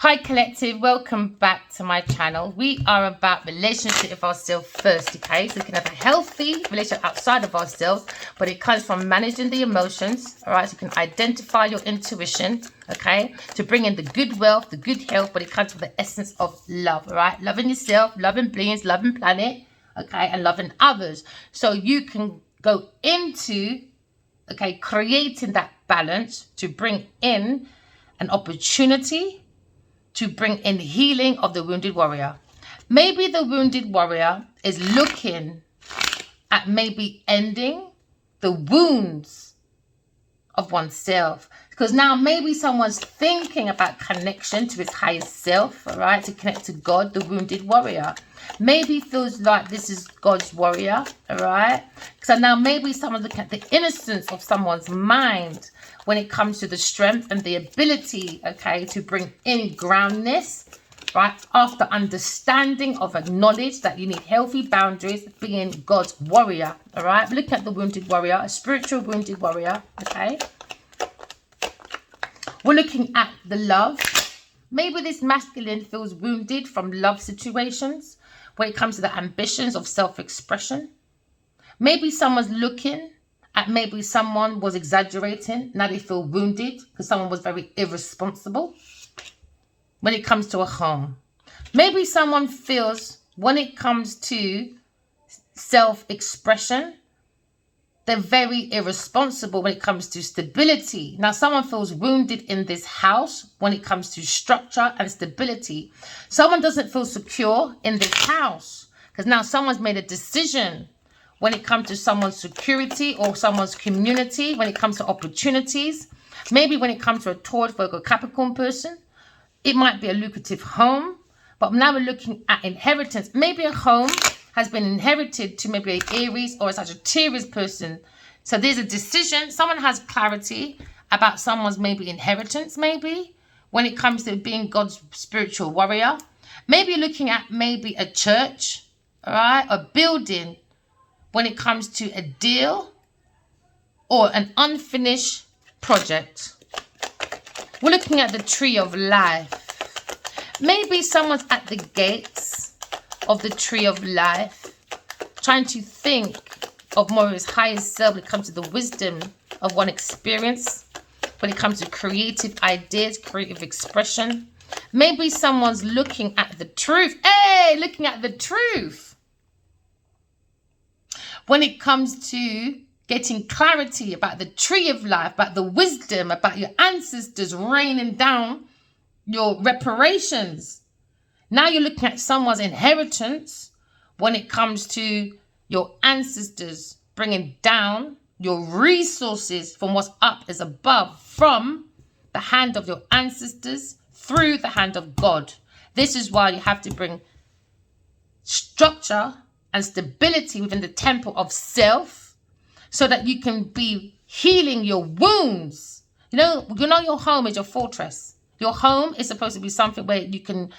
Hi collective, welcome back to my channel. We are about relationship with ourselves first, okay? So we can have a healthy relationship outside of ourselves, but it comes from managing the emotions, all right? So you can identify your intuition, okay? To bring in the good wealth, the good health, but it comes from the essence of love, all right? Loving yourself, loving beings, loving planet, okay? And loving others. So you can go into, okay, creating that balance to bring in an opportunity to bring in healing of the wounded warrior. Maybe the wounded warrior is looking at maybe ending the wounds of oneself. Because now maybe someone's thinking about connection to its highest self, all right, to connect to God, the wounded warrior. Maybe feels like this is God's warrior, all right? So now maybe someone's looking at the innocence of someone's mind when it comes to the strength and the ability, okay, to bring in groundness, right? After understanding of acknowledge that you need healthy boundaries, being God's warrior, all right? Look at the wounded warrior, a spiritual wounded warrior, okay? We're looking at the love. Maybe this masculine feels wounded from love situations when it comes to the ambitions of self-expression. Maybe someone's looking at maybe someone was exaggerating. Now they feel wounded because someone was very irresponsible when it comes to a home. Maybe someone feels when it comes to self-expression, they're very irresponsible when it comes to stability. Now, someone feels wounded in this house when it comes to structure and stability. Someone doesn't feel secure in this house because now someone's made a decision when it comes to someone's security or someone's community, when it comes to opportunities. Maybe when it comes to a Taurus, Virgo, Capricorn person, it might be a lucrative home. But now we're looking at inheritance. Maybe a home has been inherited to maybe an Aries or a Sagittarius person. So there's a decision. Someone has clarity about someone's maybe inheritance, maybe, when it comes to being God's spiritual warrior. Maybe you're looking at maybe a church, all right, a building when it comes to a deal or an unfinished project. We're looking at the tree of life. Maybe someone's at the gates of the tree of life, trying to think of more of his highest self when it comes to the wisdom of one experience, when it comes to creative ideas, creative expression. Maybe someone's looking at the truth. Hey, looking at the truth. When it comes to getting clarity about the tree of life, about the wisdom, about your ancestors raining down your reparations. Now you're looking at someone's inheritance when it comes to your ancestors bringing down your resources from what's up is above, from the hand of your ancestors through the hand of God. This is why you have to bring structure and stability within the temple of self so that you can be healing your wounds. You know your home is your fortress. Your home is supposed to be something where you can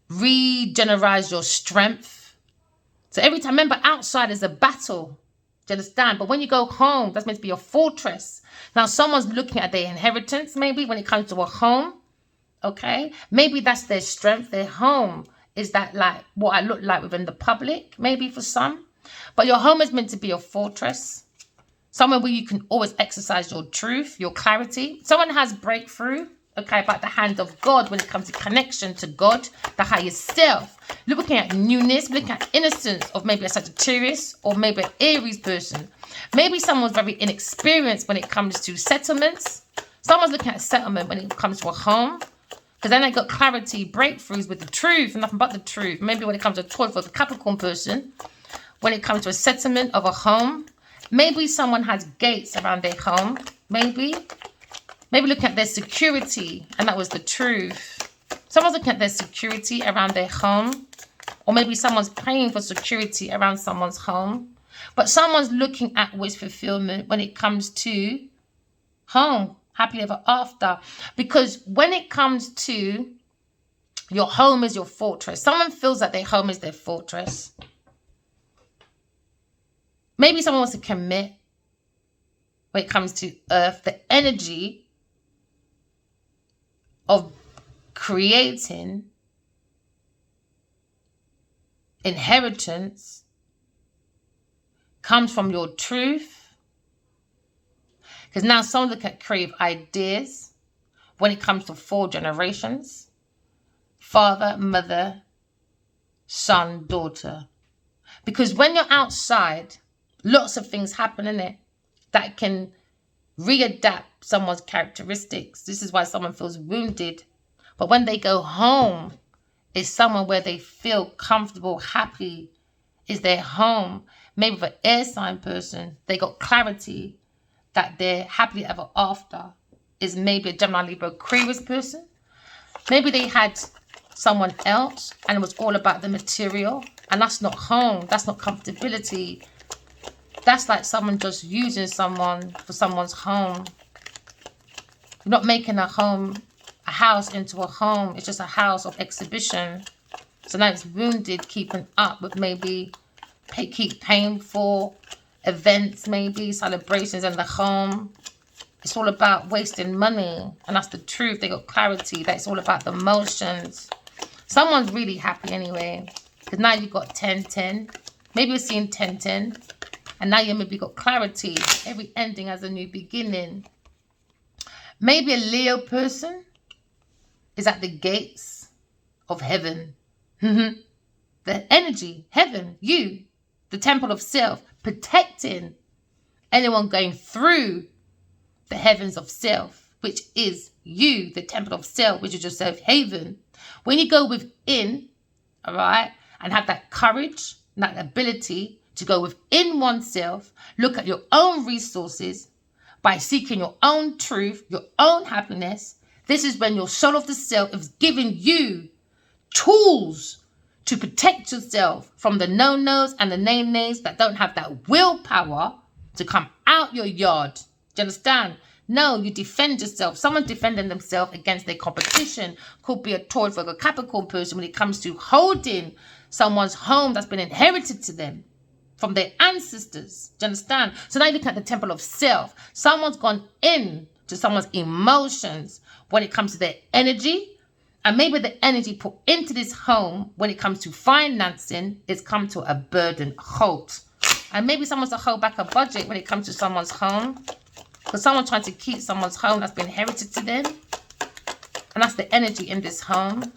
regenerate your strength. So every time, remember, outside is a battle. Do you understand? But when you go home, that's meant to be your fortress. Now, someone's looking at their inheritance, maybe when it comes to a home. Okay? Maybe that's their strength. Their home is that like what I look like within the public, maybe for some. But your home is meant to be your fortress. Somewhere where you can always exercise your truth, your clarity. Someone has breakthrough, okay, about the hand of God when it comes to connection to God, the highest self. You're looking at newness, looking at innocence of maybe a Sagittarius or maybe an Aries person. Maybe someone's very inexperienced when it comes to settlements. Someone's looking at settlement when it comes to a home. Because then they got clarity, breakthroughs with the truth, and nothing but the truth. Maybe when it comes to a Taurus or a Capricorn person, when it comes to a settlement of a home. Maybe someone has gates around their home. Maybe looking at their security, and that was the truth. Someone's looking at their security around their home, or maybe someone's praying for security around someone's home. But someone's looking at wish fulfillment when it comes to home, happily ever after. Because when it comes to your home is your fortress, someone feels that their home is their fortress. Maybe someone wants to commit when it comes to earth, the energy of creating inheritance comes from your truth. Because now someone can create ideas when it comes to 4 generations: father, mother, son, daughter. Because when you're outside, lots of things happen in it that can readapt someone's characteristics. This is why someone feels wounded. But when they go home, it's somewhere where they feel comfortable, happy, is their home. Maybe for an air sign person, they got clarity that they're happily ever after. Is maybe a Gemini, Libra, Aquarius person. Maybe they had someone else and it was all about the material, and that's not home, that's not comfortability. That's like someone just using someone for someone's home. You're not making a house into a home. It's just a house of exhibition. So now it's wounded, keeping up with maybe keep paying for events, maybe celebrations in the home. It's all about wasting money, and that's the truth. They got clarity that it's all about the emotions. Someone's really happy anyway, because now you've got 10-10. Maybe you're seeing 10-10, and now you maybe got clarity. Every ending has a new beginning. Maybe a Leo person is at the gates of heaven. The energy, heaven, you, the temple of self, protecting anyone going through the heavens of self, which is you, the temple of self, which is your safe haven. When you go within, all right, and have that courage, that ability to go within oneself, look at your own resources by seeking your own truth, your own happiness. This is when your soul of the self is giving you tools to protect yourself from the no-nos and the nay-nays that don't have that willpower to come out your yard. Do you understand? No, you defend yourself. Someone defending themselves against their competition could be a Taurus or a Capricorn person when it comes to holding someone's home that's been inherited to them from their ancestors. Do you understand? So now you look at the temple of self. Someone's gone in to someone's emotions when it comes to their energy. And maybe the energy put into this home when it comes to financing is come to a burden halt. And maybe someone's to hold back a budget when it comes to someone's home. Because someone's trying to keep someone's home that's been inherited to them. And that's the energy in this home.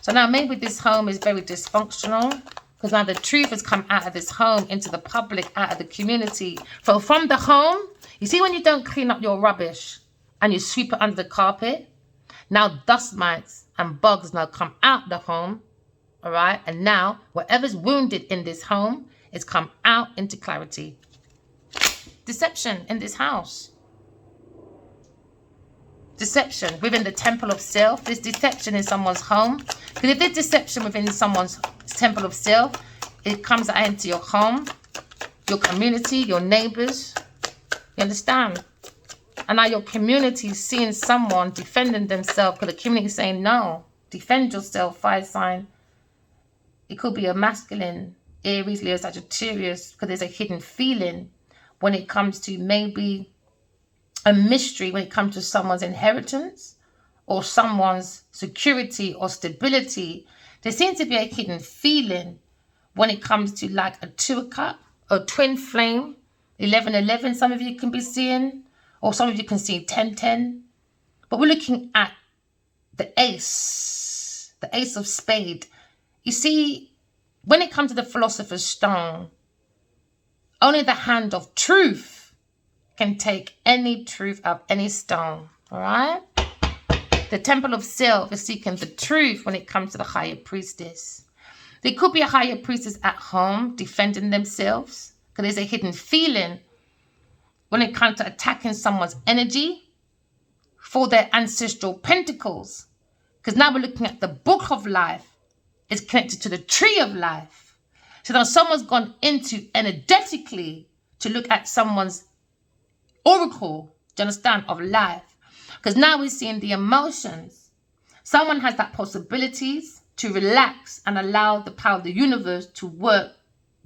So now maybe this home is very dysfunctional. Because now the truth has come out of this home into the public, out of the community. So from the home, you see when you don't clean up your rubbish and you sweep it under the carpet, now dust mites and bugs now come out the home, all right? And now whatever's wounded in this home is come out into clarity. Deception in this house. Deception within the temple of self. There's deception in someone's home. Because if there's deception within someone's temple of self, it comes out into your home, your community, your neighbors. You understand? And now your community is seeing someone defending themselves because the community is saying, no, defend yourself, fire sign. It could be a masculine, Aries, Leo, Sagittarius, because there's a hidden feeling when it comes to maybe a mystery when it comes to someone's inheritance or someone's security or stability. There seems to be a hidden feeling when it comes to like a 2 of cup or twin flame, 11-11, some of you can be seeing. Or some of you can see 10-10. But we're looking at the ace of spade. You see, when it comes to the philosopher's stone, only the hand of truth can take any truth out of any stone. All right? The temple of self is seeking the truth when it comes to the higher priestess. There could be a higher priestess at home defending themselves because there's a hidden feeling when it comes to attacking someone's energy for their ancestral pentacles. Because now we're looking at the book of life. It's connected to the tree of life. So now someone's gone into energetically to look at someone's oracle, do you understand, of life. Because now we're seeing the emotions. Someone has that possibilities to relax and allow the power of the universe to work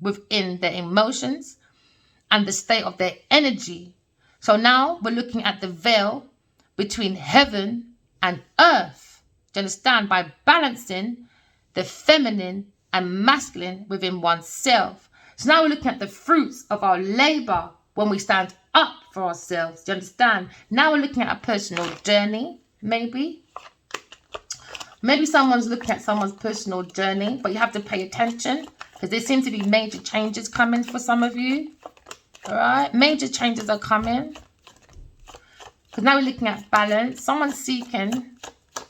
within their emotions and the state of their energy. So now we're looking at the veil between heaven and earth. Do you understand? By balancing the feminine and masculine within oneself. So now we're looking at the fruits of our labor when we stand up for ourselves. Do you understand? Now we're looking at a personal journey, maybe. Maybe someone's looking at someone's personal journey, but you have to pay attention because there seem to be major changes coming for some of you. All right? Major changes are coming. Because now we're looking at balance. Someone's seeking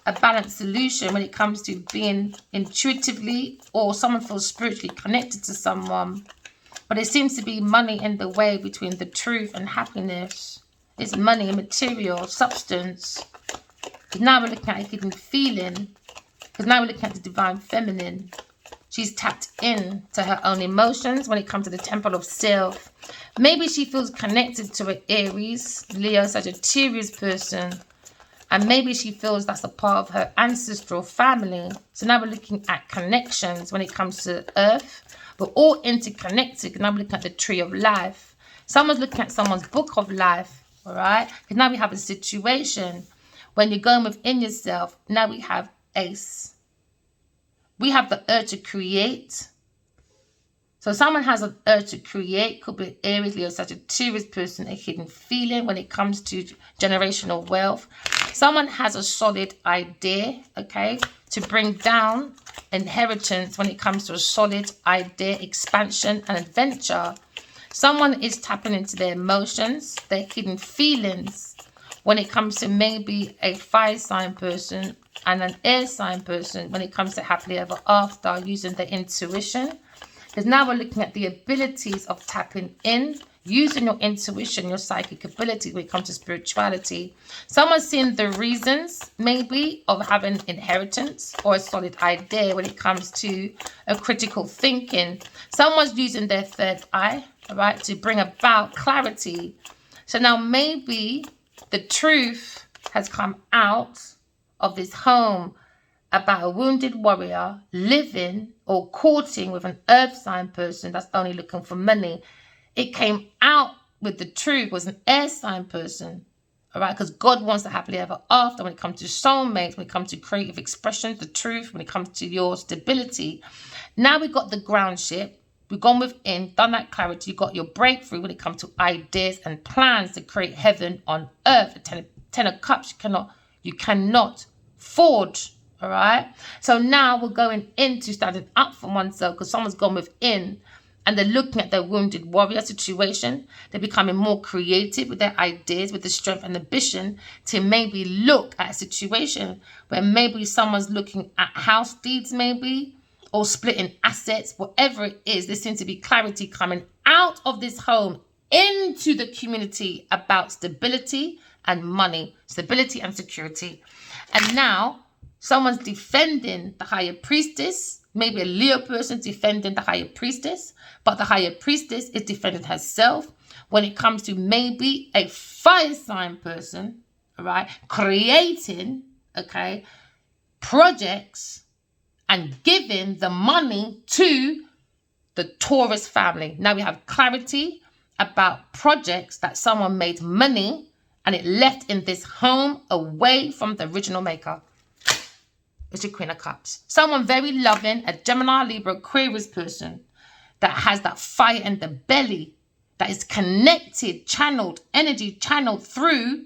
a balanced solution when it comes to being intuitively, or someone feels spiritually connected to someone. But there seems to be money in the way between the truth and happiness. It's money, material, substance. Because now we're looking at a hidden feeling. Because now we're looking at the divine feminine. She's tapped in to her own emotions when it comes to the temple of self. Maybe she feels connected to an Aries, Leo, Sagittarius person. And maybe she feels that's a part of her ancestral family. So now we're looking at connections when it comes to Earth. We're all interconnected. Now we're looking at the tree of life. Someone's looking at someone's book of life. All right? Because now we have a situation. When you're going within yourself, now we have Ace. We have the urge to create. So someone has an urge to create. Could be an Aries, Leo, Sagittarius person, a hidden feeling when it comes to generational wealth. Someone has a solid idea, okay, to bring down inheritance when it comes to a solid idea, expansion and adventure. Someone is tapping into their emotions, their hidden feelings when it comes to maybe a fire sign person and an air sign person when it comes to happily ever after, using their intuition. Because now we're looking at the abilities of tapping in, using your intuition, your psychic ability when it comes to spirituality. Someone's seeing the reasons, maybe, of having inheritance or a solid idea when it comes to a critical thinking. Someone's using their third eye, right, to bring about clarity. So now maybe the truth has come out of this home about a wounded warrior living or courting with an earth sign person that's only looking for money. It came out with the truth was an air sign person, all right? Because God wants to happily ever after when it comes to soulmates, when it comes to creative expression, the truth, when it comes to your stability. Now we've got the ground ship. We've gone within, done that clarity. You've got your breakthrough when it comes to ideas and plans to create heaven on earth. The ten of cups, you cannot forge. All right. So now we're going into standing up for oneself because someone's gone within and they're looking at their wounded warrior situation. They're becoming more creative with their ideas, with the strength and ambition to maybe look at a situation where maybe someone's looking at house deeds, maybe, or splitting assets, whatever it is. There seems to be clarity coming out of this home into the community about stability and money, stability and security. And now someone's defending the higher priestess, maybe a Leo person defending the higher priestess, but the higher priestess is defending herself when it comes to maybe a fire sign person, right, creating, okay, projects and giving the money to the Taurus family. Now we have clarity about projects that someone made money and it left in this home away from the original maker. It's your Queen of Cups. Someone very loving, a Gemini, Libra, Aquarius person that has that fire in the belly, that is connected, channeled, energy channeled through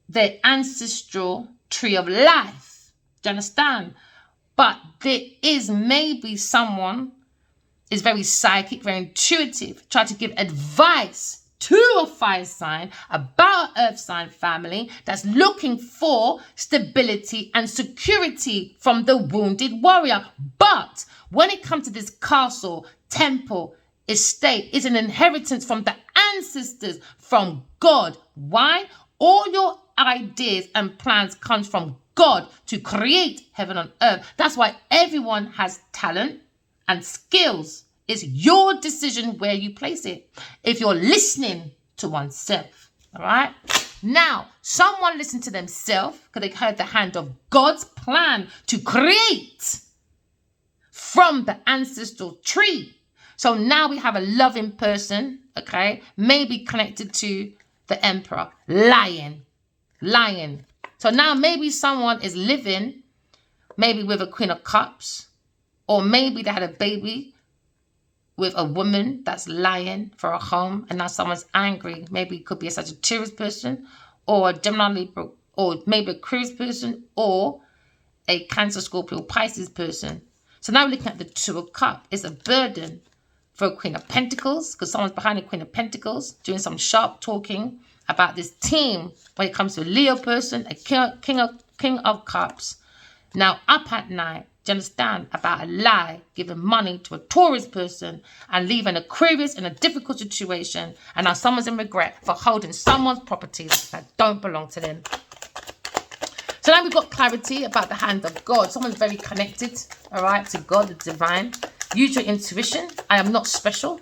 their ancestral tree of life. Do you understand? But there is maybe someone is very psychic, very intuitive, try to give advice to a fire sign about an earth sign family that's looking for stability and security from the wounded warrior. But when it comes to this castle, temple, estate, is an inheritance from the ancestors, from God. Why? All your ideas and plans comes from God to create heaven on earth. That's why everyone has talent and skills. It's your decision where you place it. If you're listening to oneself, all right? Now, someone listened to themselves because they heard the hand of God's plan to create from the ancestral tree. So now we have a loving person, okay? Maybe connected to the emperor, lion. So now maybe someone is living maybe with a Queen of Cups, or maybe they had a baby with a woman that's lying for a home, and now someone's angry. Maybe it could be a Sagittarius person, or a Gemini, Libra, or maybe a Aquarius person, or a Cancer, Scorpio, Pisces person. So now we're looking at the Two of Cups. It's a burden for a Queen of Pentacles, because someone's behind the Queen of Pentacles doing some sharp talking about this team when it comes to a Leo person, a King of Cups. Now up at night, do you understand, about a lie, giving money to a Taurus person and leaving Aquarius in a difficult situation, and now someone's in regret for holding someone's properties that don't belong to them. So now we've got clarity about the hand of God. Someone's very connected, all right, to God, the divine. Use your intuition. I am not special.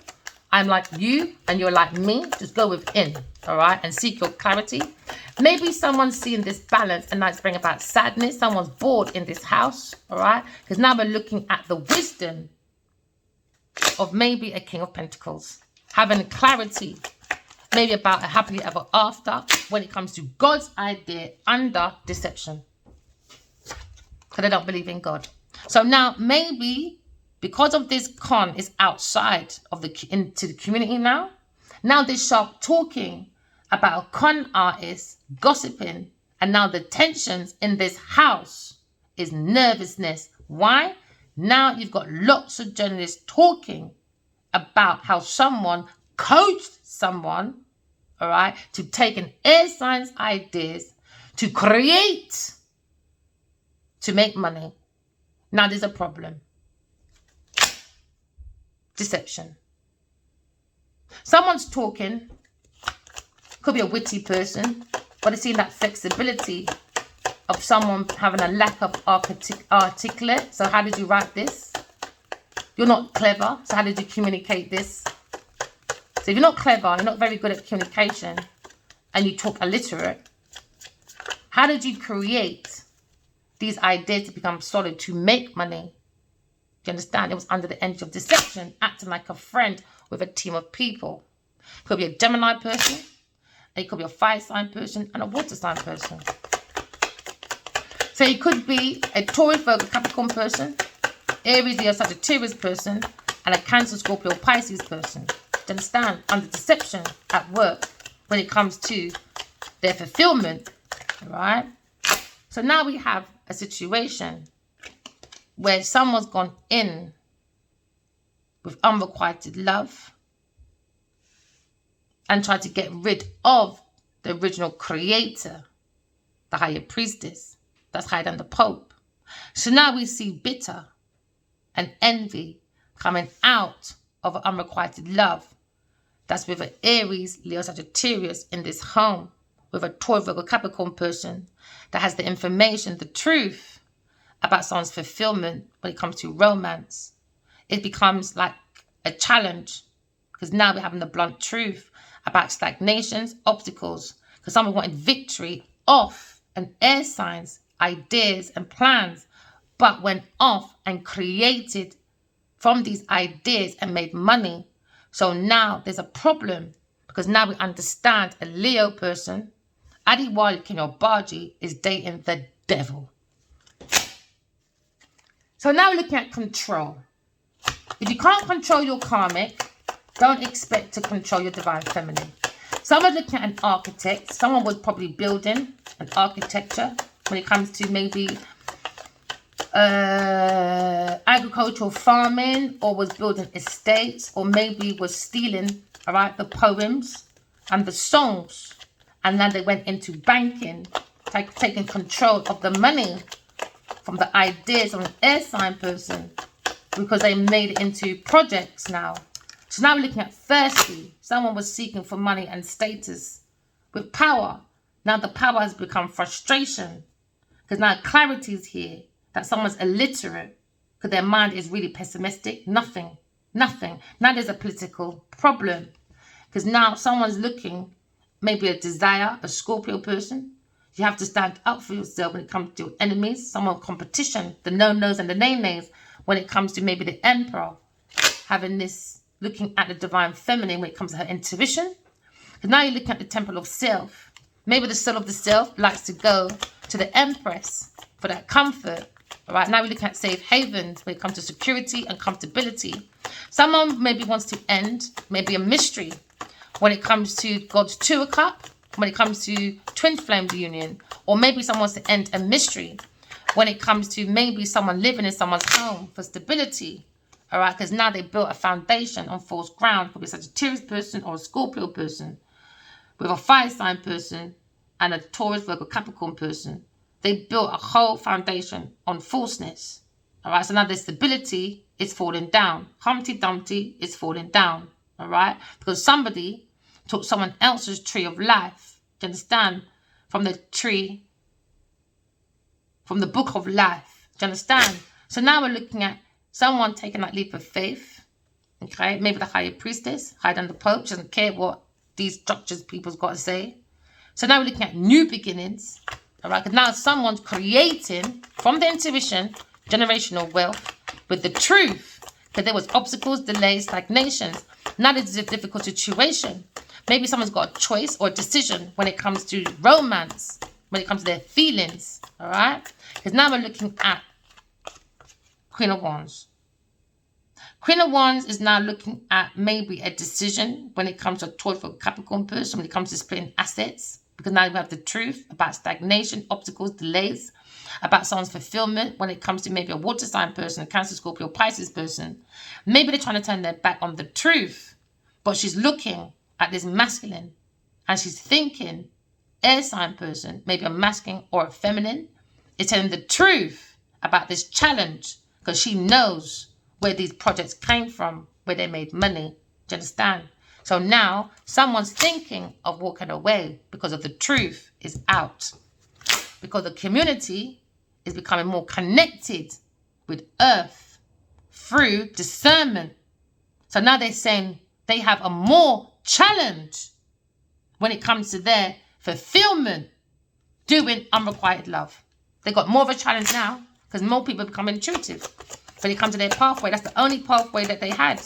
I'm like you and you're like me. Just go within, all right, and seek your clarity. Maybe someone's seeing this balance and that's bringing about sadness. Someone's bored in this house, all right, because now we're looking at the wisdom of maybe a King of Pentacles, having clarity maybe about a happily ever after when it comes to God's idea under deception, because they don't believe in God. So now maybe because of this con is outside of into the community now. Now there's sharp talking about a con artist, gossiping, and now the tensions in this house is nervousness. Why? Now you've got lots of journalists talking about how someone coached someone, all right, to take an air signs ideas to create, to make money. Now there's a problem. Deception. Someone's talking, could be a witty person, but it's seeing that flexibility of someone having a lack of articulate. So how did you write this? You're not clever, so how did you communicate this? So if you're not clever, you're not very good at communication, and you talk illiterate, how did you create these ideas to become solid, to make money? Do you understand? It was under the energy of deception, acting like a friend with a team of people. It could be a Gemini person, it could be a fire sign person, and a water sign person. So it could be a Taurus, Virgo, Capricorn person, Aries, Leo, Sagittarius person, and a Cancer, Scorpio, Pisces person. Do you understand? Under deception at work when it comes to their fulfillment, right? So now we have a situation where someone's gone in with unrequited love and tried to get rid of the original creator, the higher priestess, that's higher than the Pope. So now we see bitter and envy coming out of an unrequited love that's with an Aries, Leo, Sagittarius in this home, with a Taurus, Virgo, Capricorn person that has the information, the truth about someone's fulfillment when it comes to romance. It becomes like a challenge, because now we're having the blunt truth about stagnations, obstacles, because someone wanted victory off and air signs, ideas and plans, but went off and created from these ideas and made money. So now there's a problem, because now we understand a Leo person, Adiwali Kinyobaji, is dating the devil. So now we're looking at control. If you can't control your karmic, don't expect to control your divine feminine. Someone looking at an architect, someone was probably building an architecture when it comes to maybe agricultural farming, or was building estates, or maybe was stealing, all right, the poems and the songs. And then they went into banking, taking control of the money from the ideas of an air sign person, because they made it into projects now. So now we're looking at firstly, someone was seeking for money and status with power. Now the power has become frustration, because now clarity is here, that someone's illiterate, because their mind is really pessimistic. Nothing. Now there's a political problem, because now someone's looking, maybe a desire, a Scorpio person. You have to stand up for yourself when it comes to your enemies, someone competition, the no-nos and the nay-nays, when it comes to maybe the emperor, having this, looking at the divine feminine when it comes to her intuition. Because now you're looking at the temple of self, Maybe the soul of the self likes to go to the Empress for that comfort. All right, now we're looking at safe havens when it comes to security and comfortability. Someone maybe wants to end maybe a mystery when it comes to God's Tour Cup, when it comes to twin flame union, or maybe someone wants to end a mystery when it comes to maybe someone living in someone's home for stability. All right, because now they built a foundation on false ground. Could be a Sagittarius person or a Scorpio person with a fire sign person and a Taurus, Virgo, Capricorn person. They built a whole foundation on falseness. All right, so now their stability is falling down. Humpty Dumpty is falling down. All right, because somebody took someone else's tree of life. Do you understand? From the tree, from the book of life. Do you understand? So now we're looking at someone taking that leap of faith. Okay, maybe the higher priestess, higher than the Pope. She doesn't care what these structures people's got to say. So now we're looking at new beginnings. All right, because now someone's creating from the intuition generational wealth with the truth. Because there was obstacles, delays, stagnations. Now this is a difficult situation. Maybe someone's got a choice or a decision when it comes to romance, when it comes to their feelings. All right, because now we're looking at Queen of Wands. Queen of Wands is now looking at maybe a decision when it comes to a Taurus for Capricorn person, when it comes to splitting assets. Because now we have the truth about stagnation, obstacles, delays, about someone's fulfillment when it comes to maybe a water sign person, a Cancer, Scorpio, Pisces person. Maybe they're trying to turn their back on the truth, but she's looking at this masculine and she's thinking air sign person, maybe a masculine or a feminine, is telling the truth about this challenge because she knows where these projects came from, where they made money. Do you understand? So now someone's thinking of walking away because of the truth is out. Because the community is becoming more connected with earth through discernment. So now they're saying they have a more challenge when it comes to their fulfillment, doing unrequited love. They got more of a challenge now because more people become intuitive. When it comes to their pathway, that's the only pathway that they had.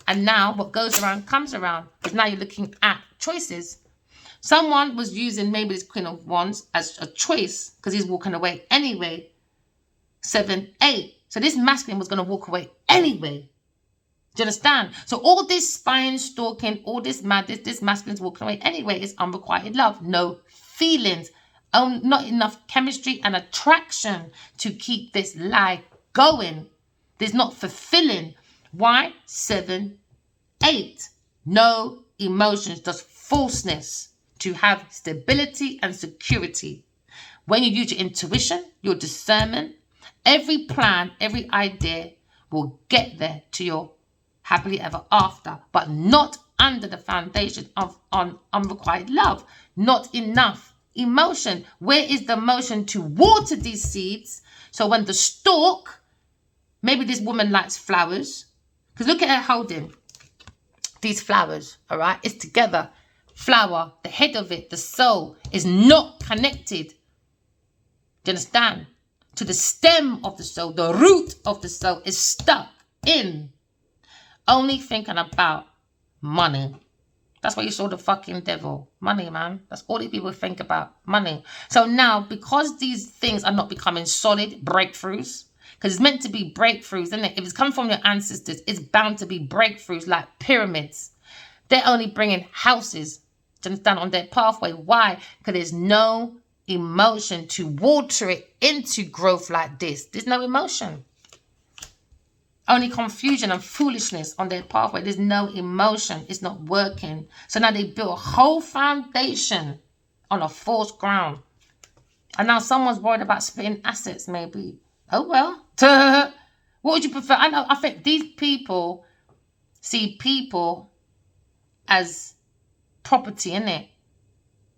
And now what goes around comes around. Because now you're looking at choices. Someone was using maybe this Queen of Wands as a choice because he's walking away anyway. 7, 8. So this masculine was going to walk away anyway. Do you understand? So all this spying, stalking, all this madness, this masculine's walking away anyway. It's unrequited love. No feelings. Not enough chemistry and attraction to keep this lie going. There's not fulfilling. Why? 7, 8. No emotions, just falseness to have stability and security. When you use your intuition, your discernment, every plan, every idea will get there to your happily ever after, but not under the foundation of unrequited love. Not enough emotion. Where is the emotion to water these seeds? So when the stalk, maybe this woman likes flowers, because look at her holding these flowers, all right? It's together. Flower, the head of it, the soul is not connected. Do you understand? To the stem of the soul, the root of the soul is stuck in only thinking about money. That's why you saw the fucking devil. Money, man. That's all these people think about. Money. So now, because these things are not becoming solid breakthroughs, because it's meant to be breakthroughs, isn't it? If it's come from your ancestors, it's bound to be breakthroughs like pyramids. They're only bringing houses, do you understand, on their pathway. Why? Because there's no emotion to water it into growth like this. There's no emotion. Only confusion and foolishness on their pathway. There's no emotion. It's not working. So now they built a whole foundation on a false ground. And now someone's worried about splitting assets, maybe. Oh, well. What would you prefer? I think these people see people as property, innit?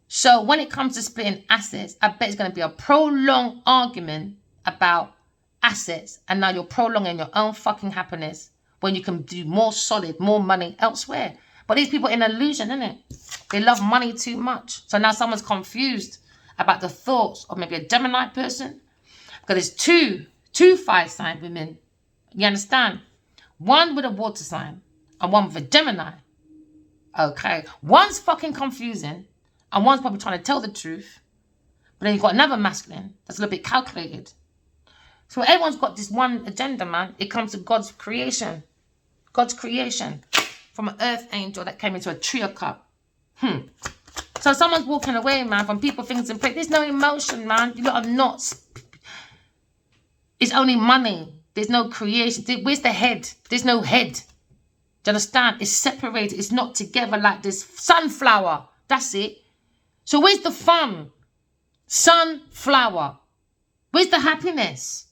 So when it comes to splitting assets, I bet it's going to be a prolonged argument about assets. And now you're prolonging your own fucking happiness when you can do more solid, more money elsewhere. But these people are in illusion, innit? They love money too much. So now someone's confused about the thoughts of maybe a Gemini person. Because there's two fire sign women. You understand? One with a water sign and one with a Gemini. Okay. One's fucking confusing And one's probably trying to tell the truth. But then you've got another masculine that's a little bit calculated. So everyone's got this one agenda, man. It comes to God's creation. God's creation. From an earth angel that came into a trio cup. So someone's walking away, man, from people, things, and play. There's no emotion, man. You lot are not. It's only money. There's no creation. Where's the head? There's no head. Do you understand? It's separated. It's not together like this sunflower. That's it. So where's the fun? Sunflower. Where's the happiness?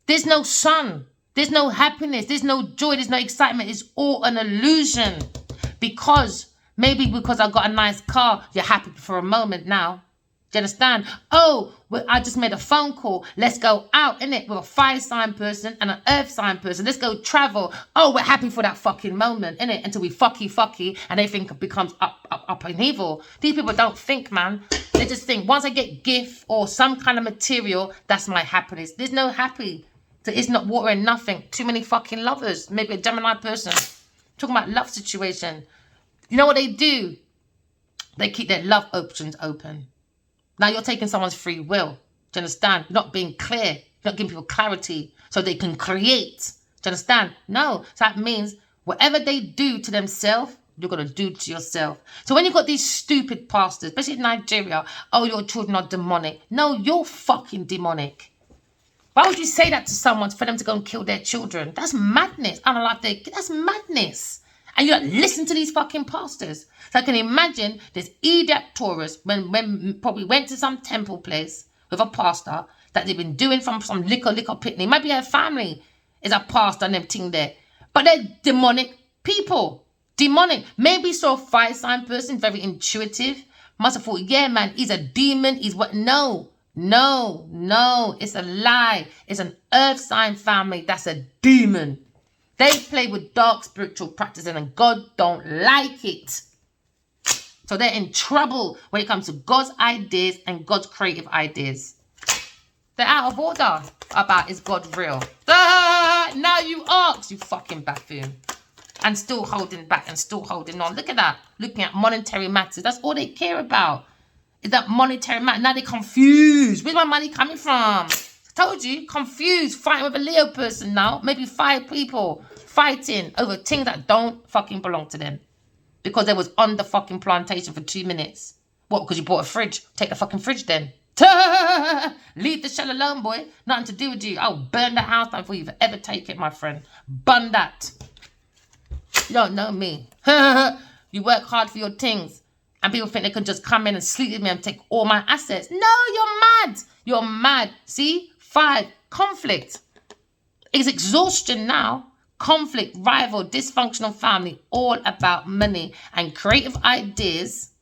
There's no sun. There's no happiness. There's no joy. There's no excitement. It's all an illusion. Maybe because I got a nice car, you're happy for a moment now. Do you understand? Oh, well, I just made a phone call. Let's go out, innit? With a fire sign person and an earth sign person. Let's go travel. Oh, we're happy for that fucking moment, innit? Until we fucky and everything becomes up and evil. These people don't think, man. They just think once I get gift or some kind of material, that's my happiness. There's no happy. So it's not water and nothing. Too many fucking lovers. Maybe a Gemini person. Talking about love situation. You know what they do? They keep their love options open. Now you're taking someone's free will. Do you understand? You're not being clear. You're not giving people clarity so they can create. Do you understand? No. So that means whatever they do to themselves, you're going to do to yourself. So when you've got these stupid pastors, especially in Nigeria, oh, your children are demonic. No, you're fucking demonic. Why would you say that to someone for them to go and kill their children? That's madness. I don't like that. That's madness. And you don't listen to these fucking pastors. So I can imagine this idiot tourist when probably went to some temple place with a pastor that they've been doing from some liquor pitney. Maybe their family is a pastor and everything there. But they're demonic people. Demonic. Maybe saw a fire sign person, very intuitive. Must have thought, yeah, man, he's a demon. He's what? No. It's a lie. It's an earth sign family. That's a demon. They play with dark spiritual practices and God don't like it. So they're in trouble when it comes to God's ideas and God's creative ideas. They're out of order about is God real. Now you ask, you fucking buffoon. And still holding back and still holding on. Look at that. Looking at monetary matters. That's all they care about. Is that monetary matter. Now they're confused. Where's my money coming from? I told you, confused. Fighting with a Leo person now. Maybe 5 people fighting over things that don't fucking belong to them. Because they was on the fucking plantation for 2 minutes. What, because you bought a fridge? Take the fucking fridge then. Leave the shell alone, boy. Nothing to do with you. I'll burn the house down before you ever take it, my friend. Burn that. You don't know me. You work hard for your things. And people think they can just come in and sleep with me and take all my assets. No, you're mad. You're mad. See? 5, conflict. It's exhaustion now. Conflict, rival, dysfunctional family, all about money and creative ideas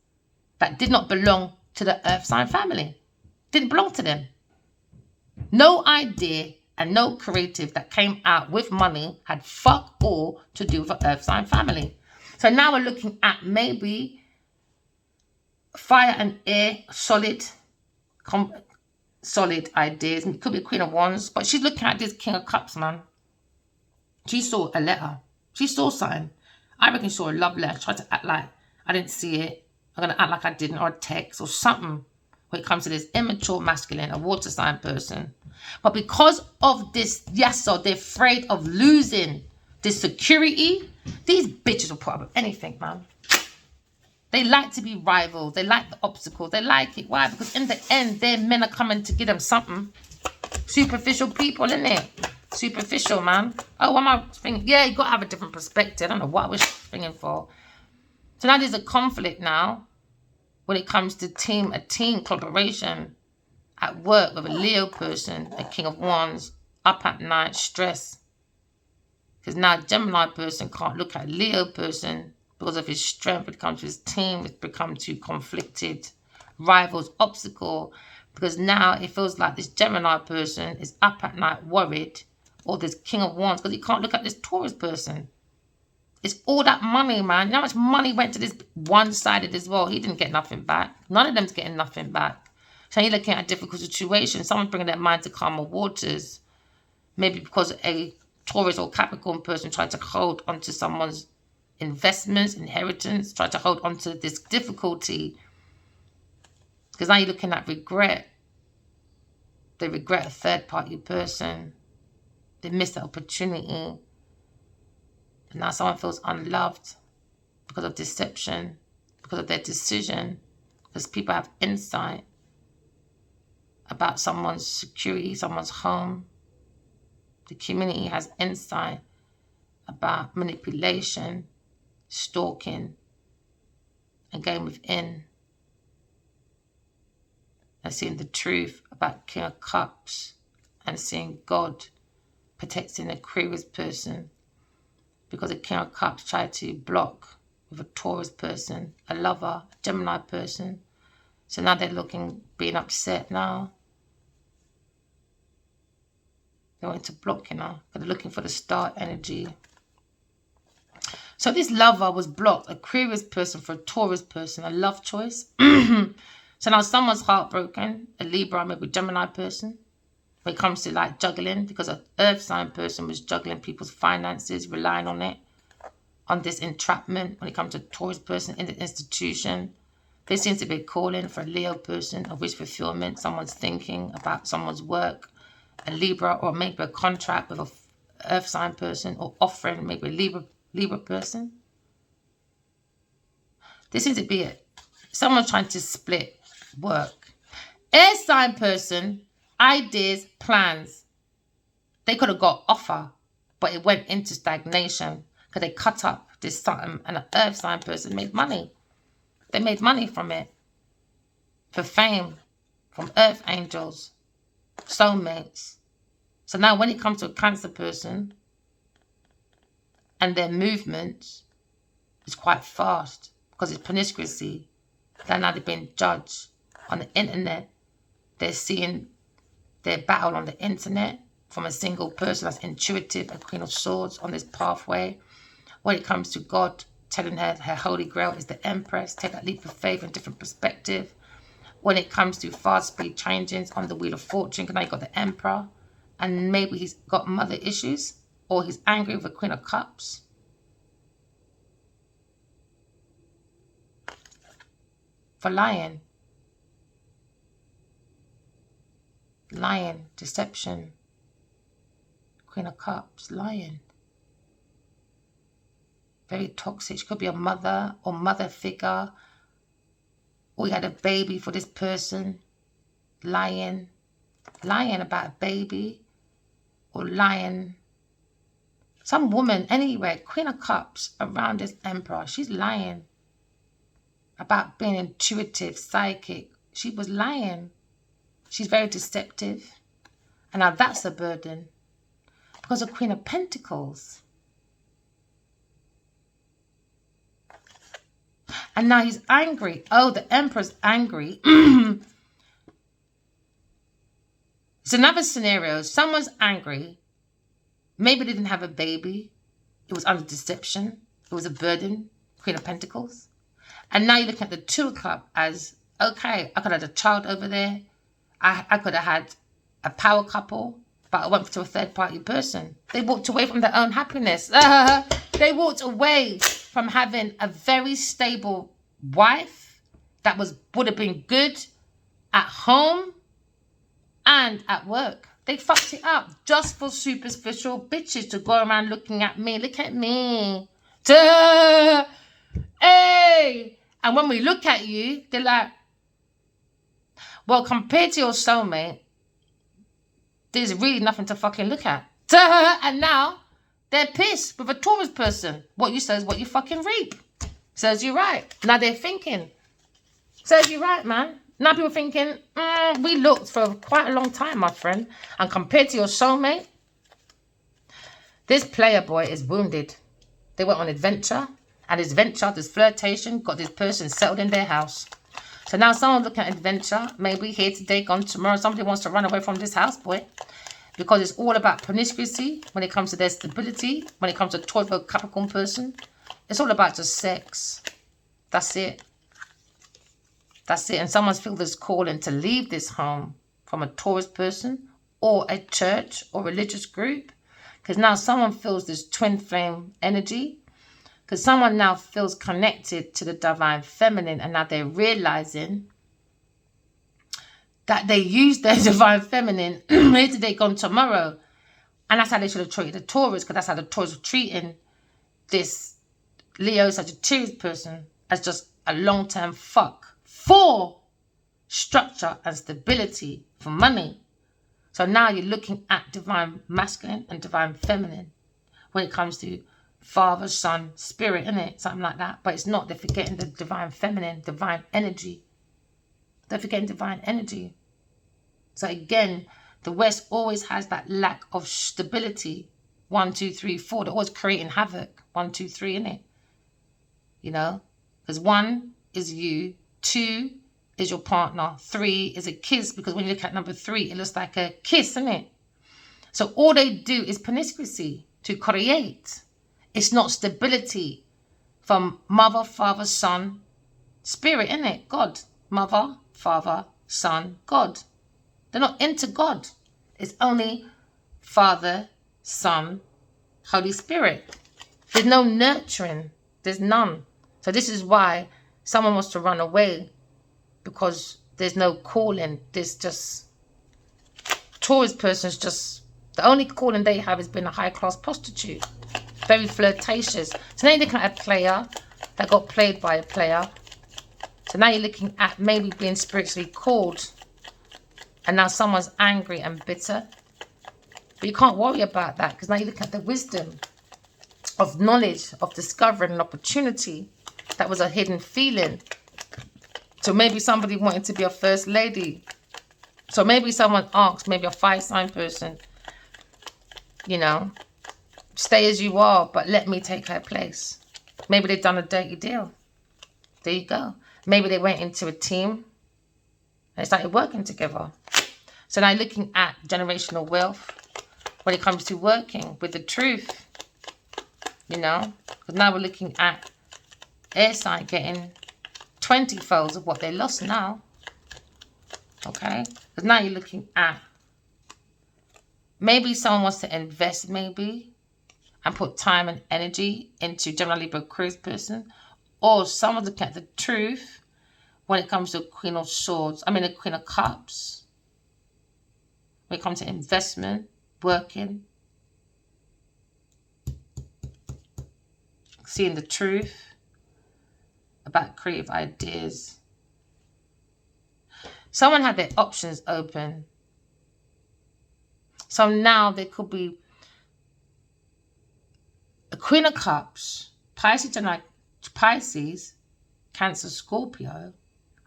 that did not belong to the earth sign family. Didn't belong to them. No idea and no creative that came out with money had fuck all to do with the earth sign family. So now we're looking at maybe fire and air, solid ideas. It could be Queen of Wands, but she's looking at this King of Cups, man. She saw a letter. She saw something. I reckon she saw a love letter. Tried to act like I didn't see it. I'm going to act like I didn't, or a text or something when it comes to this immature masculine, a water sign person. But because of this, yes, so they're afraid of losing this security, these bitches will put up with anything, man. They like to be rivals. They like the obstacles. They like it. Why? Because in the end, their men are coming to give them something. Superficial people, innit? Superficial, man. Oh, what am I thinking? Yeah, you got to have a different perspective. I don't know what I was thinking for. So now there's a conflict now when it comes to a team collaboration at work with a Leo person, a King of Wands, up at night, stress. Because now a Gemini person can't look at a Leo person because of his strength when it comes to his team. It's become too conflicted. Rivals, obstacle. Because now it feels like this Gemini person is up at night worried. Or this King of Wands, because he can't look at this Taurus person. It's all that money, man. You know how much money went to this one-sided as well? He didn't get nothing back. None of them's getting nothing back. So you're looking at a difficult situation. Someone's bringing their mind to calmer waters. Maybe because a Taurus or Capricorn person tried to hold onto someone's investments, inheritance, tried to hold onto this difficulty Because now you're looking at regret. They regret a third-party person. They missed the opportunity. And now someone feels unloved because of deception, because of their decision, because people have insight about someone's security, someone's home. The community has insight about manipulation, stalking, and going within and seeing the truth about King of Cups and seeing God protecting a Aquarius person, because the King of Cups tried to block with a Taurus person, a lover, a Gemini person. So now they're being upset now. They want to block, because they're looking for the star energy. So this lover was blocked, Aquarius person for a Taurus person, a love choice. So now someone's heartbroken, a Libra, maybe a Gemini person, when it comes to like juggling, because an earth sign person was juggling people's finances, relying on it, on this entrapment. When it comes to a Taurus person in the institution, there seems to be a calling for a Leo person, a wish fulfillment. Someone's thinking about someone's work, a Libra, or maybe a contract with a earth sign person, or offering maybe a Libra person. There seems to be someone trying to split work. Air sign person, ideas, plans. They could have got offer, but it went into stagnation because they cut up this something, and an earth sign person made money. They made money from it, for fame, from earth angels, soulmates. So now when it comes to a Cancer person and their movement is quite fast because it's promiscuity, then now they've been judged on the internet. They're seeing their battle on the internet from a single person that's intuitive, a Queen of Swords on this pathway. When it comes to God telling her holy grail is the Empress, take that leap of faith and different perspective. When it comes to fast speed changes on the Wheel of Fortune, because now you've got the Emperor, and maybe he's got mother issues, or he's angry with the Queen of Cups. For lying. Lying, deception. Queen of Cups, lying. Very toxic. She could be a mother or mother figure. Or you had a baby for this person. Lying. Lying about a baby. Or lying. Some woman, anyway, Queen of Cups around this Emperor. She's lying. About being intuitive, psychic. She was lying. She's very deceptive. And now that's a burden. Because of Queen of Pentacles. And now he's angry. Oh, the Emperor's angry. It's another scenario. Someone's angry. Maybe they didn't have a baby. It was under deception. It was a burden. Queen of Pentacles. And now you're looking at the Two of Cups as, okay, I could have had a child over there. I could have had a power couple, but I went to a third-party person. They walked away from their own happiness. They walked away from having a very stable wife that would have been good at home and at work. They fucked it up just for superficial bitches to go around looking at me. Look at me. Duh. Hey. And when we look at you, they're like, well, compared to your soulmate, there's really nothing to fucking look at. And now they're pissed with a Taurus person. What you say is what you fucking reap. Serves you right. Now they're thinking. Serves you right, man. Now people thinking, we looked for quite a long time, my friend. And compared to your soulmate, this player boy is wounded. They went on adventure. And this venture, this flirtation, got this person settled in their house. So now someone looking at adventure, maybe here today, gone tomorrow. Somebody wants to run away from this house boy. Because it's all about promiscuity when it comes to their stability. When it comes to a Taurus Capricorn person. It's all about just sex. That's it. That's it. And someone's feel this calling to leave this home from a Taurus person or a church or religious group. Because now someone feels this twin flame energy. Because someone now feels connected to the divine feminine, and now they're realizing that they use their divine feminine here today, gone tomorrow. And that's how they should have treated the Taurus, because that's how the Taurus were treating this Leo Sagittarius person as just a long-term fuck for structure and stability, for money. So now you're looking at divine masculine and divine feminine when it comes to father, son, spirit, innit? Something like that. But it's not. They're forgetting the divine feminine, divine energy. They're forgetting divine energy. So again, the West always has that lack of stability. 1, 2, 3, 4. They're always creating havoc. 1, 2, 3, innit? You know? Because 1 is you. 2 is your partner. 3 is a kiss. Because when you look at number 3, it looks like a kiss, innit? So all they do is promiscuity to create. It's not stability from mother, father, son, spirit, innit? God. Mother, father, son, God. They're not into God. It's only Father, Son, Holy Spirit. There's no nurturing. There's none. So this is why someone wants to run away, because there's no calling. There's just... Taurus person's just... The only calling they have is being a high-class prostitute. Very flirtatious. So now you're looking at a player that got played by a player. So now you're looking at maybe being spiritually called. And now someone's angry and bitter. But you can't worry about that, because now you look at the wisdom of knowledge, of discovering an opportunity that was a hidden feeling. So maybe somebody wanted to be a first lady. So maybe someone asked, maybe a fire sign person, you know, stay as you are, but let me take her place. Maybe they've done a dirty deal. There you go. Maybe they went into a team and started working together. So now looking at generational wealth when it comes to working with the truth, you know, because now we're looking at air sign getting 20 folds of what they lost now. Okay, because now you're looking at maybe someone wants to invest, maybe, and put time and energy into general Libra Aquarius person, or someone's looking at the truth when it comes to Queen of Swords. I mean, the Queen of Cups. When it comes to investment, working, seeing the truth about creative ideas. Someone had their options open. So now there could be a Queen of Cups, Pisces, Cancer, Scorpio,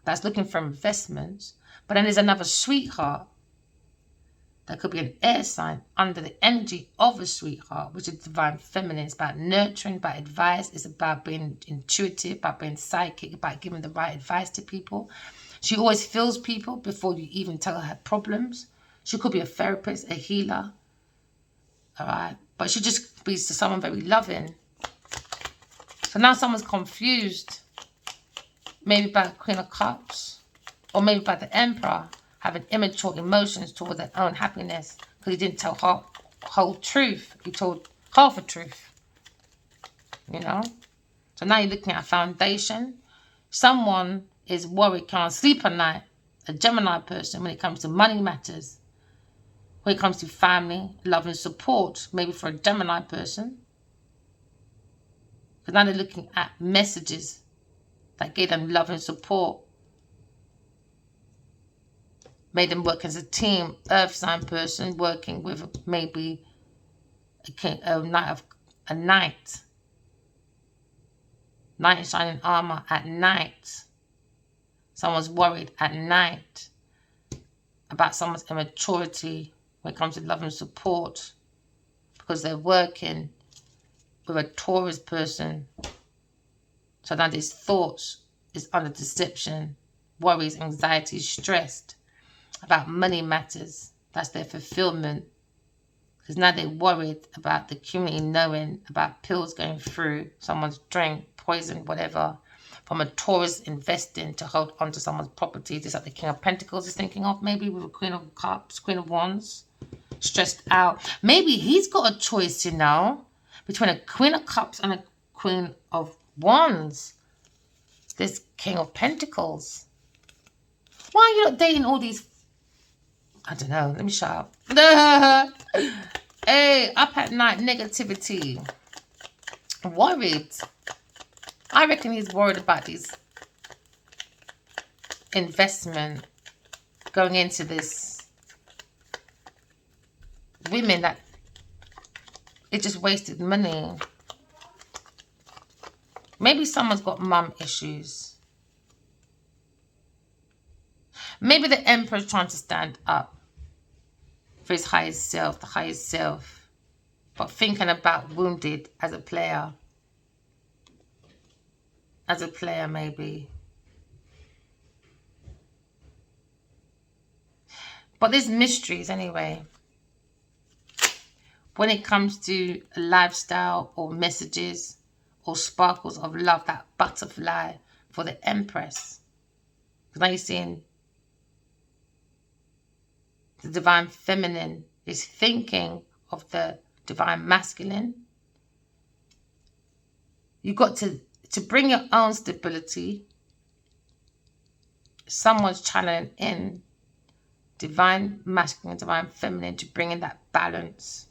that's looking for investments. But then there's another sweetheart. That could be an air sign under the energy of a sweetheart, which is divine feminine. It's about nurturing, about advice. It's about being intuitive, about being psychic, about giving the right advice to people. She always feels people before you even tell her problems. She could be a therapist, a healer. All right. But she just be to someone very loving. So now someone's confused. Maybe about Queen of Cups. Or maybe about the Emperor. Having immature emotions towards their own happiness. Because he didn't tell whole truth. He told half a truth. You know? So now you're looking at a foundation. Someone is worried, can't sleep at night. A Gemini person when it comes to money matters. When it comes to family, love and support. Maybe for a Gemini person. Because now they're looking at messages that gave them love and support. Made them work as a team. Earth sign person working with maybe a knight. Knight in shining armor at night. Someone's worried at night about someone's immaturity when it comes to love and support. Because they're working with a Taurus person. So now these thoughts is under deception. Worries, anxiety, stressed. About money matters. That's their fulfillment. Because now they're worried about the community knowing about pills going through someone's drink, poison, whatever. From a Taurus investing to hold onto someone's property. Just like the King of Pentacles is thinking of, maybe with a Queen of Cups, Queen of Wands. Stressed out. Maybe he's got a choice, you know, between a Queen of Cups and a Queen of Wands. This King of Pentacles. Why are you not dating all these I don't know. Let me shut up. Hey, up at night, negativity. Worried. I reckon he's worried about his investment going into this. Women that it just wasted money. Maybe someone's got mum issues. Maybe the emperor's trying to stand up for his highest self, the highest self, but thinking about wounded as a player. As a player, maybe. But there's mysteries anyway. When it comes to a lifestyle or messages or sparkles of love, that butterfly for the empress. Because now you're seeing the divine feminine is thinking of the divine masculine. You've got to bring your own stability. Someone's channeling in divine masculine, divine feminine to bring in that balance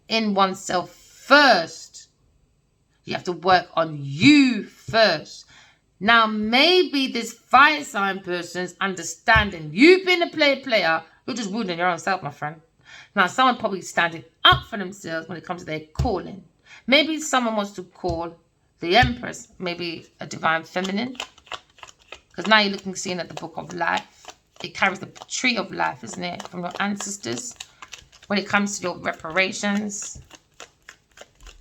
in oneself first. You have to work on you first. Now, maybe this fire sign person's understanding you being a player, you're just wounding your own self, my friend. Now, someone probably standing up for themselves when it comes to their calling. Maybe someone wants to call the empress, maybe a divine feminine. Because now you're seeing at the book of life. It carries the tree of life, isn't it? From your ancestors. When it comes to your reparations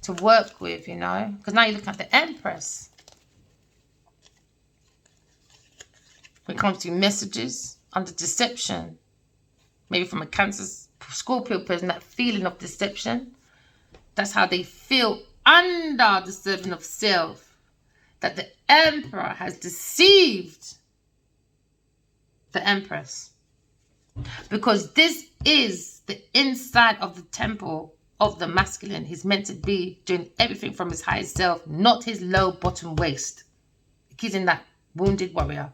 to work with, you know. Because now you look at the empress. When it comes to messages under deception. Maybe from a Cancer, Scorpio person, that feeling of deception. That's how they feel under the servant of self. That the emperor has deceived the empress. Because this is the inside of the temple of the masculine. He's meant to be doing everything from his highest self, not his low bottom waist. He's in that wounded warrior.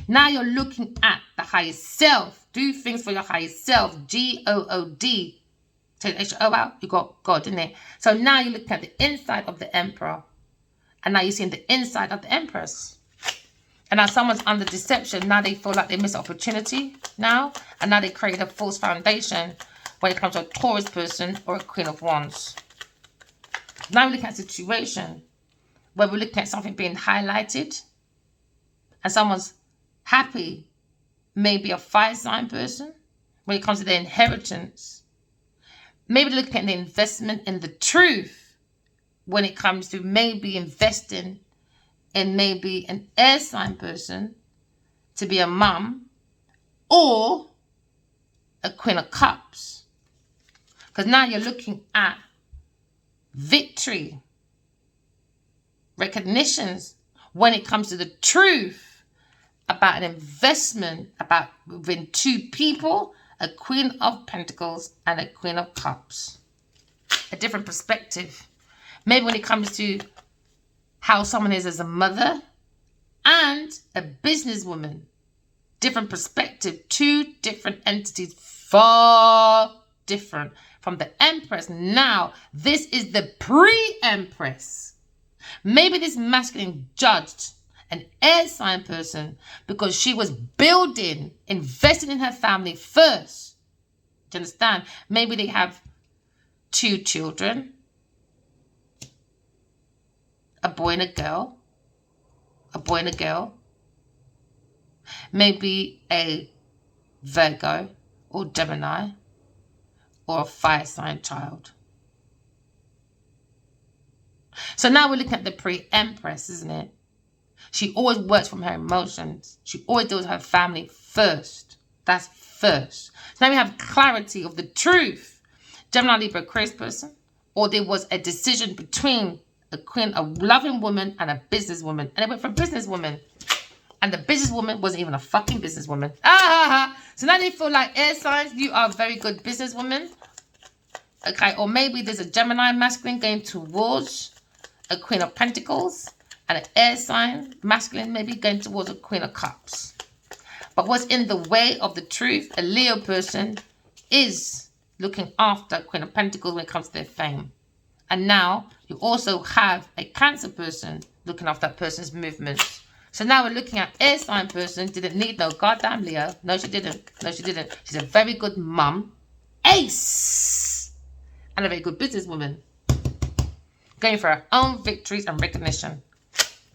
Now you're looking at the highest self. Do things for your highest self. G-O-O-D. Take the extra O out. You got God, didn't it? So now you're looking at the inside of the emperor. And now you're seeing the inside of the empress. And now someone's under deception. Now they feel like they miss opportunity now. And now they create a false foundation when it comes to a Taurus person or a Queen of Wands. Now we're looking at a situation where we're looking at something being highlighted. And someone's happy, maybe a fire sign person, when it comes to their inheritance. Maybe looking at the investment in the truth when it comes to maybe investing in maybe an air sign person to be a mum or a Queen of Cups. Because now you're looking at victory, recognitions when it comes to the truth about an investment about within two people, a Queen of Pentacles and a Queen of Cups. A different perspective. Maybe when it comes to how someone is as a mother and a businesswoman. Different perspective. Two different entities. Far different from the Empress. Now, this is the pre-Empress. Maybe this masculine judged an air sign person because she was building, investing in her family first. Do you understand? Maybe they have 2 children, a boy and a girl, a boy and a girl, maybe a Virgo or Gemini or a fire sign child. So now we're looking at the pre-Empress, isn't it? She always works from her emotions. She always deals with her family first. That's first. So now we have clarity of the truth. Gemini, Libra, Aquarius person. Or there was a decision between a loving woman and a businesswoman. And they went for a businesswoman. And the businesswoman wasn't even a fucking businesswoman. So now they feel like air signs, you are a very good businesswoman. Okay, or maybe there's a Gemini masculine going towards a Queen of Pentacles. And an air sign, masculine, maybe going towards a Queen of Cups. But what's in the way of the truth, a Leo person is looking after Queen of Pentacles when it comes to their fame. And now you also have a Cancer person looking after that person's movements. So now we're looking at air sign person. Didn't need no goddamn Leo. No, she didn't. No, she didn't. She's a very good mum. Ace. And a very good businesswoman. Going for her own victories and recognition.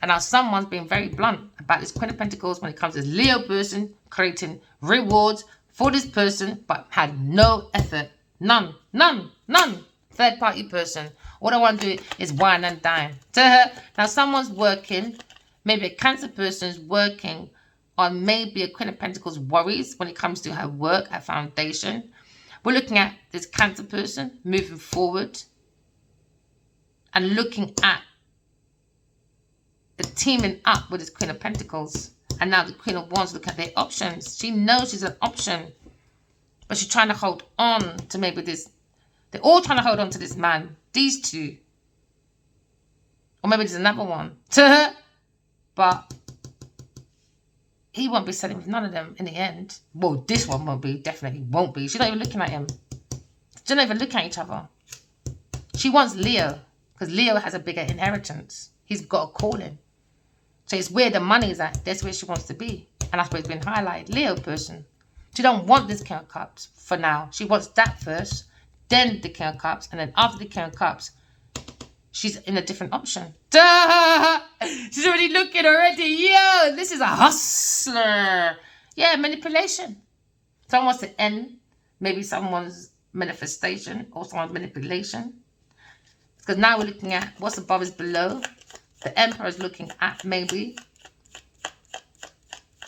And now someone's being very blunt about this Queen of Pentacles when it comes to this Leo person creating rewards for this person, but had no effort. None. None. None. Third party person. All I want to do is wine and dine. Now someone's working. Maybe a Cancer person's working on maybe a Queen of Pentacles worries when it comes to her work, her foundation. We're looking at this Cancer person moving forward and looking at the teaming up with this Queen of Pentacles. And now the Queen of Wands looking at their options. She knows she's an option, but she's trying to hold on to maybe this. They're all trying to hold on to this man. These two. Or maybe there's another one. But he won't be selling with none of them in the end. Well, this one won't be. Definitely won't be. She's not even looking at him. She's not even looking at each other. She wants Leo. Because Leo has a bigger inheritance. He's got a calling. So it's where the money is at. That's where she wants to be. And that's where it's been highlighted. Leo person. She don't want this King of Cups for now. She wants that first. Then the King of Cups. And then after the King of Cups, she's in a different option. Duh! She's already looking already. Yo, this is a hustler. Yeah, manipulation. Someone wants to end maybe someone's manifestation or someone's manipulation. Because now we're looking at what's above is below. The Emperor is looking at maybe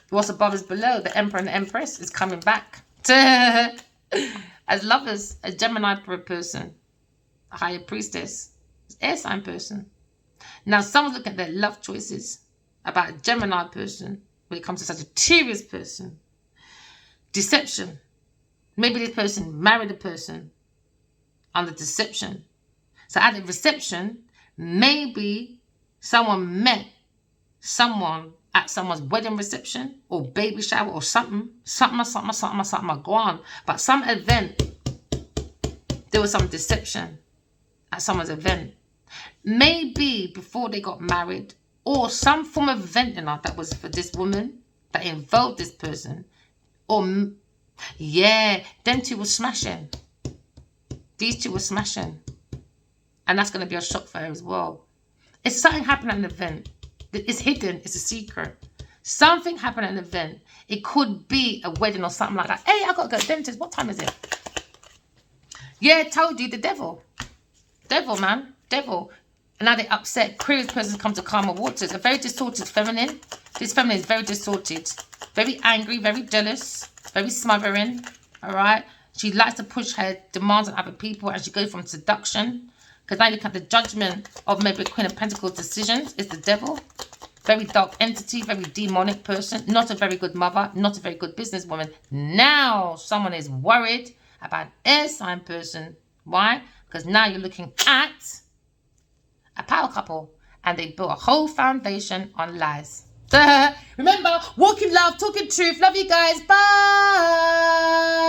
what's above is below. The Emperor and the Empress is coming back. As lovers, a Gemini person, a higher priestess, air sign person. Now someone's looking at their love choices about a Gemini person when it comes to Sagittarius person. Deception. Maybe this person married a person under deception. So at the reception, maybe someone met someone at someone's wedding reception or baby shower or something go on. But some event, there was some deception at someone's event. Maybe before they got married or some form of event that was for this woman that involved this person. Or, yeah, them two were smashing. These two were smashing. And that's going to be a shock for her as well. If something happened at an event, it's hidden, it's a secret. Something happened at an event. It could be a wedding or something like that. Hey, I got to go to the dentist. What time is it? Yeah, told you, the devil. Devil, man. Devil. And now they're upset. Aquarius person come to calmer waters. A very distorted feminine. This feminine is very distorted. Very angry, very jealous. Very smothering. All right? She likes to push her demands on other people and she goes from seduction. Because now you look at the judgment of maybe Queen of Pentacles decisions. It's the devil. Very dark entity. Very demonic person. Not a very good mother. Not a very good businesswoman. Now someone is worried about an air sign person. Why? Because now you're looking at a power couple. And they built a whole foundation on lies. Remember, walking love, talking truth. Love you guys. Bye.